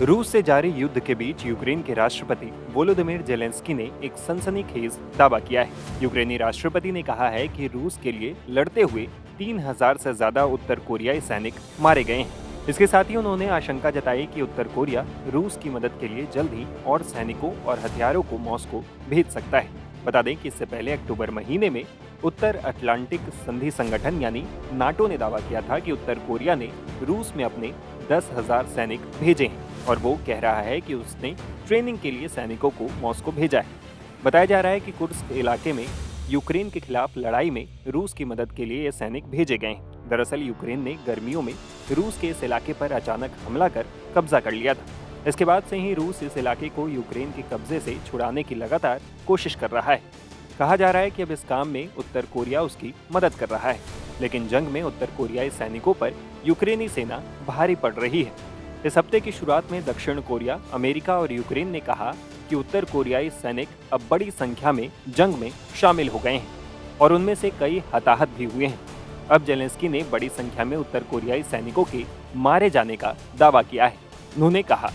रूस से जारी युद्ध के बीच यूक्रेन के राष्ट्रपति वोलोदिमीर जेलेंस्की ने एक सनसनीखेज दावा किया है। यूक्रेनी राष्ट्रपति ने कहा है कि रूस के लिए लड़ते हुए 3000 से ज्यादा उत्तर कोरियाई सैनिक मारे गए हैं। इसके साथ ही उन्होंने आशंका जताई कि उत्तर कोरिया रूस की मदद के लिए जल्द ही और सैनिकों और हथियारों को मॉस्को भेज सकता है। बता दें कि इससे पहले अक्टूबर महीने में उत्तर अटलांटिक संधि संगठन यानी नाटो ने दावा किया था कि उत्तर कोरिया ने रूस में अपने 10,000 सैनिक भेजे हैं और वो कह रहा है कि उसने ट्रेनिंग के लिए सैनिकों को मॉस्को भेजा है। बताया जा रहा है कि कुर्स्क इलाके में यूक्रेन के खिलाफ लड़ाई में रूस की मदद के लिए ये सैनिक भेजे गए हैं। दरअसल यूक्रेन ने गर्मियों में रूस के इस इलाके पर अचानक हमला कर कब्जा कर लिया था। इसके बाद से ही रूस इस इलाके को यूक्रेन के कब्जे से छुड़ाने की लगातार कोशिश कर रहा है। कहा जा रहा है कि अब इस काम में उत्तर कोरिया उसकी मदद कर रहा है, लेकिन जंग में उत्तर कोरियाई सैनिकों पर यूक्रेनी सेना भारी पड़ रही है। इस हफ्ते की शुरुआत में दक्षिण कोरिया, अमेरिका और यूक्रेन ने कहा कि उत्तर कोरियाई सैनिक अब बड़ी संख्या में जंग में शामिल हो गए हैं और उनमें से कई हताहत भी हुए हैं। अब जेलेंस्की ने बड़ी संख्या में उत्तर कोरियाई सैनिकों के मारे जाने का दावा किया है। उन्होंने कहा,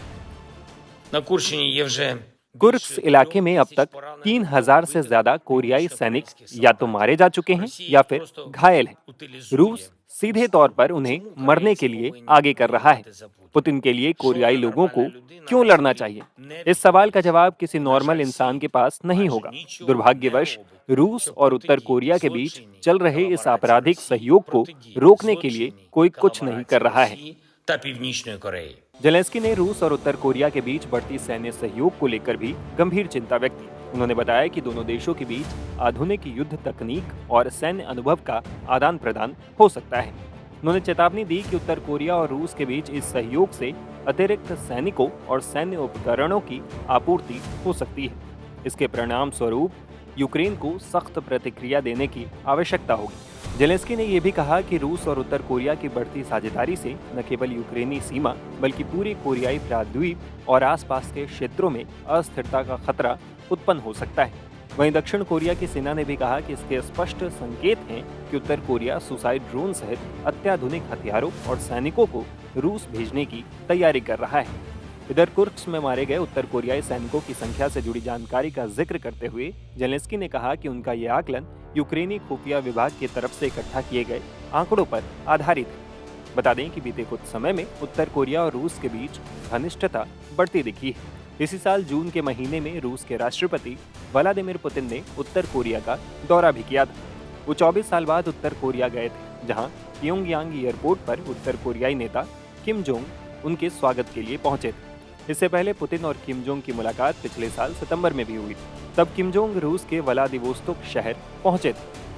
कुर्स्क इलाके में अब तक 3000 से ज्यादा कोरियाई सैनिक या तो मारे जा चुके हैं या फिर घायल हैं। रूस सीधे तौर पर उन्हें मरने के लिए आगे कर रहा है। पुतिन के लिए कोरियाई लोगों को क्यों लड़ना चाहिए? इस सवाल का जवाब किसी नॉर्मल इंसान के पास नहीं होगा। दुर्भाग्यवश रूस और उत्तर कोरिया के बीच चल रहे इस आपराधिक सहयोग को रोकने के लिए कोई कुछ नहीं कर रहा है। जेलेंस्की ने रूस और उत्तर कोरिया के बीच बढ़ती सैन्य सहयोग को लेकर भी गंभीर चिंता व्यक्त की। उन्होंने बताया कि दोनों देशों के बीच आधुनिक युद्ध तकनीक और सैन्य अनुभव का आदान प्रदान हो सकता है। उन्होंने चेतावनी दी कि उत्तर कोरिया और रूस के बीच इस सहयोग से अतिरिक्त सैनिकों और सैन्य उपकरणों की आपूर्ति हो सकती है। इसके परिणाम स्वरूप यूक्रेन को सख्त प्रतिक्रिया देने की आवश्यकता होगी। जेलेंस्की ने यह भी कहा कि रूस और उत्तर कोरिया की बढ़ती साझेदारी से न केवल यूक्रेनी सीमा बल्कि पूरी कोरियाई प्रायद्वीप और आसपास के क्षेत्रों में अस्थिरता का खतरा उत्पन्न हो सकता है। वहीं दक्षिण कोरिया की सेना ने भी कहा कि इसके स्पष्ट संकेत हैं कि उत्तर कोरिया सुसाइड ड्रोन सहित अत्याधुनिक हथियारों और सैनिकों को रूस भेजने की तैयारी कर रहा है। इधर कुर्स्क में मारे गए उत्तर कोरियाई सैनिकों की संख्या से जुड़ी जानकारी का जिक्र करते हुए जेलेंस्की ने कहा कि उनका यह आकलन यूक्रेनी खुफिया विभाग की तरफ से इकट्ठा किए गए आंकड़ों पर आधारित है। बता दें कि बीते कुछ समय में उत्तर कोरिया और रूस के बीच घनिष्ठता बढ़ती दिखी है। इसी साल जून के महीने में रूस के राष्ट्रपति व्लादिमीर पुतिन ने उत्तर कोरिया का दौरा भी किया था। वो 24 साल बाद उत्तर कोरिया गए थे, जहां प्योंगयांग एयरपोर्ट पर उत्तर कोरियाई नेता किम जोंग उनके स्वागत के लिए पहुंचे थे। इससे पहले पुतिन और किम जोंग की मुलाकात पिछले साल सितंबर में भी हुई थी। तब किम जोंग रूस के व्लादिवोस्तोक शहर पहुंचे थे।